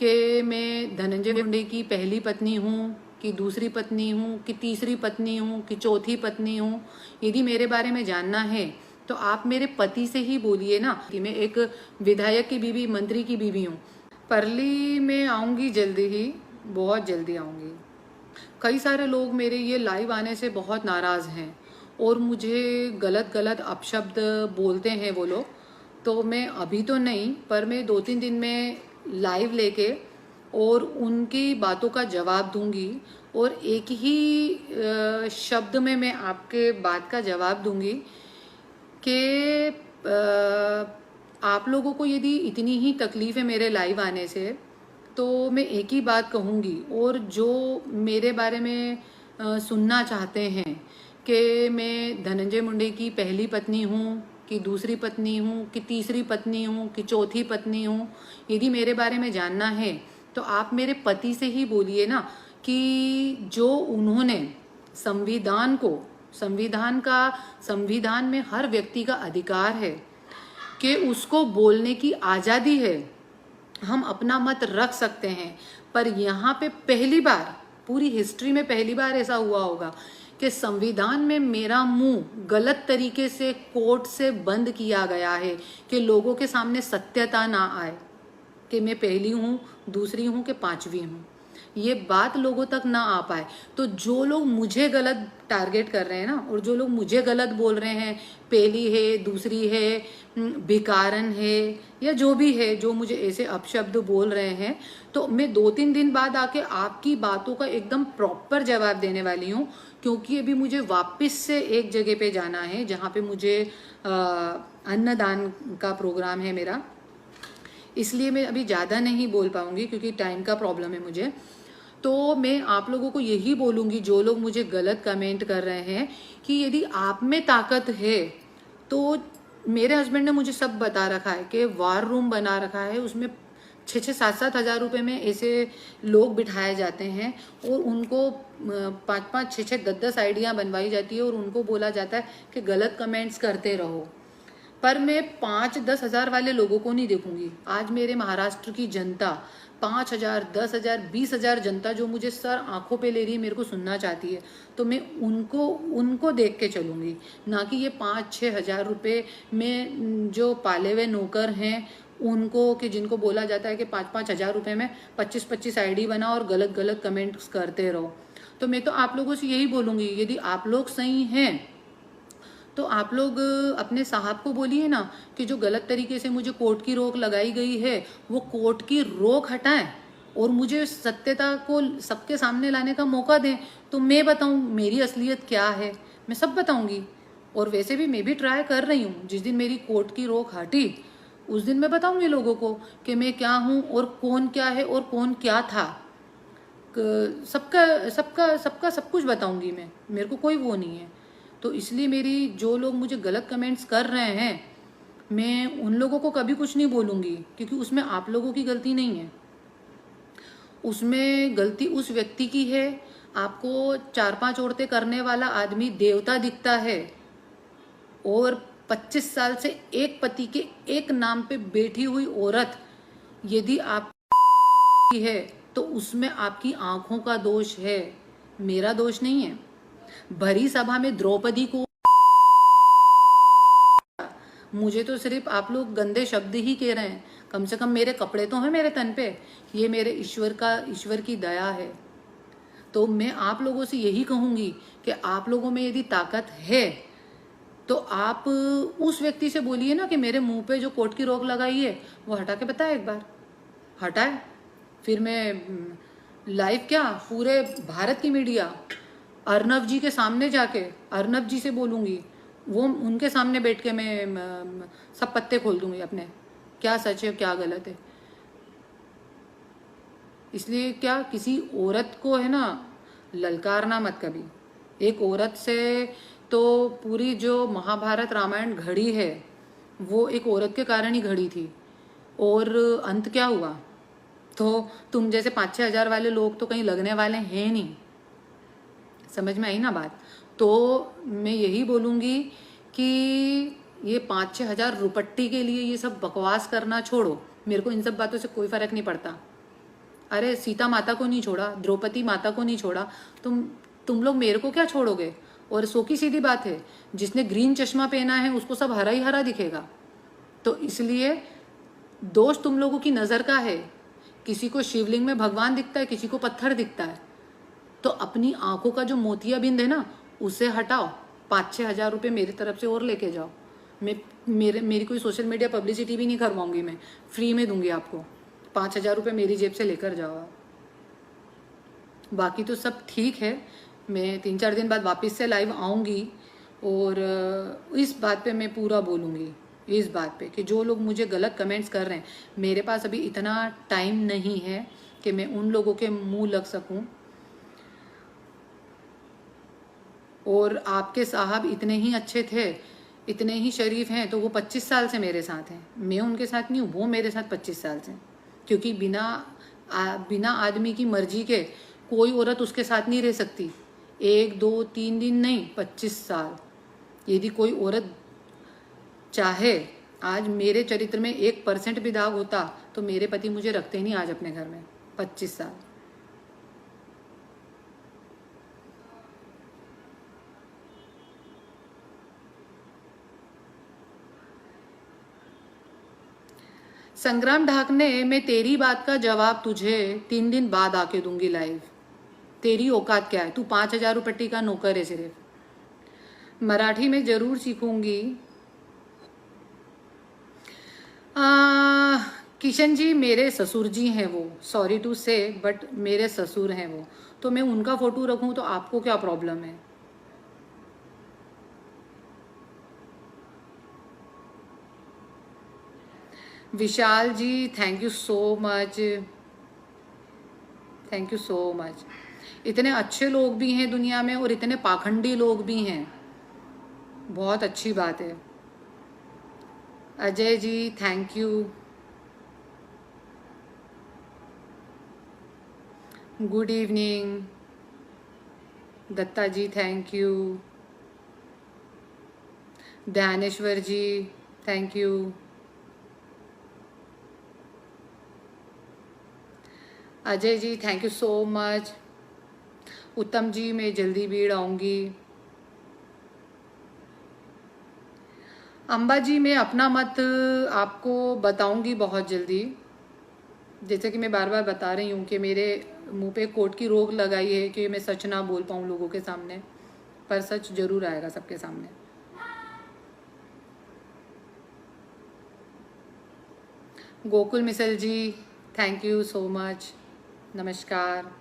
कि मैं धनंजय मुंडे की पहली पत्नी हूँ कि दूसरी पत्नी हूँ कि तीसरी पत्नी हूँ कि चौथी पत्नी हूँ। यदि मेरे बारे में जानना है तो आप मेरे पति से ही बोलिए ना कि मैं एक विधायक की बीवी, मंत्री की बीवी हूँ। परली में आऊँगी जल्दी ही, बहुत जल्दी आऊँगी। कई सारे लोग मेरे ये लाइव आने से बहुत नाराज़ हैं और मुझे गलत गलत अपशब्द बोलते हैं वो लोग। तो मैं अभी तो नहीं, पर मैं 2-3 दिन में लाइव लेके और उनकी बातों का जवाब दूंगी और एक ही शब्द में मैं आपके बात का जवाब दूंगी कि आप लोगों को यदि इतनी ही तकलीफ है मेरे लाइव आने से तो मैं एक ही बात कहूँगी। और जो मेरे बारे में सुनना चाहते हैं कि मैं धनंजय मुंडे की पहली पत्नी हूँ कि दूसरी पत्नी हूँ कि तीसरी पत्नी हूँ कि चौथी पत्नी हूँ, यदि मेरे बारे में जानना है तो आप मेरे पति से ही बोलिए ना कि जो उन्होंने संविधान में हर व्यक्ति का अधिकार है कि उसको बोलने की आज़ादी है, हम अपना मत रख सकते हैं। पर यहाँ पे पहली बार, पूरी हिस्ट्री में पहली बार ऐसा हुआ होगा कि संविधान में मेरा मुंह गलत तरीके से कोर्ट से बंद किया गया है कि लोगों के सामने सत्यता ना आए कि मैं पहली हूँ, दूसरी हूँ कि पांचवी हूँ, ये बात लोगों तक ना आ पाए। तो जो लोग मुझे गलत टारगेट कर रहे हैं ना, और जो लोग मुझे गलत बोल रहे हैं, पहली है, दूसरी है, भिकारन है या जो भी है, जो मुझे ऐसे अपशब्द बोल रहे हैं, तो मैं 2-3 दिन बाद आके आपकी बातों का एकदम प्रॉपर जवाब देने वाली हूँ। क्योंकि अभी मुझे वापस से एक जगह पे जाना है जहाँ पे मुझे अन्नदान का प्रोग्राम है मेरा, इसलिए मैं अभी ज़्यादा नहीं बोल पाऊंगी क्योंकि टाइम का प्रॉब्लम है मुझे। तो मैं आप लोगों को यही बोलूँगी, जो लोग मुझे गलत कमेंट कर रहे हैं, कि यदि आप में ताकत है तो मेरे हस्बैंड ने मुझे सब बता रखा है कि वार रूम बना रखा है, उसमें 6-7 हज़ार रुपये में ऐसे लोग बिठाए जाते हैं और उनको 5-5, 6-6, 10-10 आइडिया बनवाई जाती है और उनको बोला जाता है कि गलत कमेंट्स करते रहो। पर मैं 5-10 हज़ार वाले लोगों को नहीं देखूंगी। आज मेरे महाराष्ट्र की जनता 5,000, 10,000, 20,000 जनता जो मुझे सर आंखों पे ले रही है, मेरे को सुनना चाहती है, तो मैं उनको देख के चलूंगी, ना कि ये 5-6 हज़ार रुपये में जो पाले हुए नौकर हैं उनको, कि जिनको बोला जाता है कि 5-5 हज़ार रुपये में 25-25 आईडी बनाओ और गलत गलत कमेंट्स करते रहो। तो मैं तो आप लोगों से यही बोलूँगी, यदि आप लोग सही हैं तो आप लोग अपने साहब को बोलिए ना कि जो गलत तरीके से मुझे कोर्ट की रोक लगाई गई है वो कोर्ट की रोक हटाएं और मुझे सत्यता को सबके सामने लाने का मौका दें। तो मैं बताऊं मेरी असलियत क्या है, मैं सब बताऊंगी। और वैसे भी मैं भी ट्राई कर रही हूँ, जिस दिन मेरी कोर्ट की रोक हटी उस दिन मैं बताऊंगी लोगों को कि मैं क्या हूँ और कौन क्या है और कौन क्या था। सबका सबका सबका सब कुछ बताऊंगी मैं, मेरे को कोई वो नहीं है। तो इसलिए मेरी, जो लोग मुझे गलत कमेंट्स कर रहे हैं, मैं उन लोगों को कभी कुछ नहीं बोलूँगी क्योंकि उसमें आप लोगों की गलती नहीं है, उसमें गलती उस व्यक्ति की है। आपको 4-5 औरतें करने वाला आदमी देवता दिखता है और 25 साल से एक पति के एक नाम पे बैठी हुई औरत यदि आप की है तो उसमें आपकी आंखों का दोष है, मेरा दोष नहीं है। भरी सभा में द्रौपदी को, मुझे तो सिर्फ आप लोग गंदे शब्द ही कह रहे हैं, कम से कम मेरे कपड़े तो हैं मेरे तन पे, ये मेरे ईश्वर की दया है। तो मैं आप लोगों से यही कहूंगी कि आप लोगों में यदि ताकत है तो आप उस व्यक्ति से बोलिए ना कि मेरे मुंह पे जो कोर्ट की रोक लगाई है वो हटा के बताए, एक बार हटाए। फिर मैं लाइव क्या, पूरे भारत की मीडिया अर्नब जी के सामने जाके अर्नब जी से बोलूँगी, वो उनके सामने बैठ के मैं सब पत्ते खोल दूंगी अपने, क्या सच है क्या गलत है। इसलिए क्या, किसी औरत को है ना ललकारना मत कभी। एक औरत से तो पूरी जो महाभारत रामायण घड़ी है वो एक औरत के कारण ही घड़ी थी, और अंत क्या हुआ, तो तुम जैसे 5-6 हज़ार वाले लोग तो कहीं लगने वाले हैं नहीं। समझ में आई ना बात। तो मैं यही बोलूँगी कि ये 5-6 हज़ार रुपट्टी के लिए ये सब बकवास करना छोड़ो, मेरे को इन सब बातों से कोई फ़र्क नहीं पड़ता। अरे सीता माता को नहीं छोड़ा, द्रौपदी माता को नहीं छोड़ा, तुम लोग मेरे को क्या छोड़ोगे? और सो की सीधी बात है, जिसने ग्रीन चश्मा पहना है उसको सब हरा ही हरा दिखेगा। तो इसलिए दोष तुम लोगों की नज़र का है। किसी को शिवलिंग में भगवान दिखता है, किसी को पत्थर दिखता है। तो अपनी आंखों का जो मोतियाबिंद है ना, उसे हटाओ। 5-6 हज़ार रुपये मेरी तरफ से और लेके जाओ। मेरी कोई सोशल मीडिया पब्लिसिटी भी नहीं करवाऊंगी, मैं फ्री में दूंगी आपको। 5 हज़ार रुपये मेरी जेब से लेकर जाओ आप। बाकी तो सब ठीक है। मैं 3-4 दिन बाद वापस से लाइव आऊँगी और इस बात पे मैं पूरा बोलूँगी, इस बात पे कि जो लोग मुझे गलत कमेंट्स कर रहे हैं, मेरे पास अभी इतना टाइम नहीं है कि मैं उन लोगों के मुंह लग सकूं। और आपके साहब इतने ही अच्छे थे, इतने ही शरीफ हैं, तो वो 25 साल से मेरे साथ हैं। मैं उनके साथ नहीं हूँ, वो मेरे साथ 25 साल से। क्योंकि बिना आदमी की मर्जी के कोई औरत उसके साथ नहीं रह सकती। 1-2-3 दिन नहीं, 25 साल। यदि कोई औरत चाहे, आज मेरे चरित्र में 1% भी दाग होता तो मेरे पति मुझे रखते ही नहीं आज अपने घर में। 25 साल। संग्राम ढाकने, मैं तेरी बात का जवाब तुझे 3 दिन बाद आके दूंगी लाइव। तेरी औकात क्या है? तू 5,000 रुपये का नौकर है सिर्फ। मराठी में जरूर सीखूंगी। किशन जी मेरे ससुर जी हैं वो, सॉरी टू से, बट मेरे ससुर हैं वो, तो मैं उनका फोटो रखूं तो आपको क्या प्रॉब्लम है? Vishal ji thank you so much, thank you so much. इतने अच्छे लोग भी हैं दुनिया में और इतने पाखंडी लोग भी हैं, बहुत अच्छी बात है। Ajay ji thank you. Good evening. Datta ji thank you. Dhyaneshwar ji thank you. Ajay ji thank you so much. Uttam ji मैं जल्दी भीड़ आऊँगी। अम्बा जी मैं अपना मत आपको बताऊंगी बहुत जल्दी। जैसे कि मैं बार बार बता रही हूँ कि मेरे मुंह पे कोट की रोक लगाई है कि मैं सच ना बोल पाऊँ लोगों के सामने, पर सच जरूर आएगा सबके सामने। गोकुल मिसल जी थैंक यू सो मच, नमस्कार।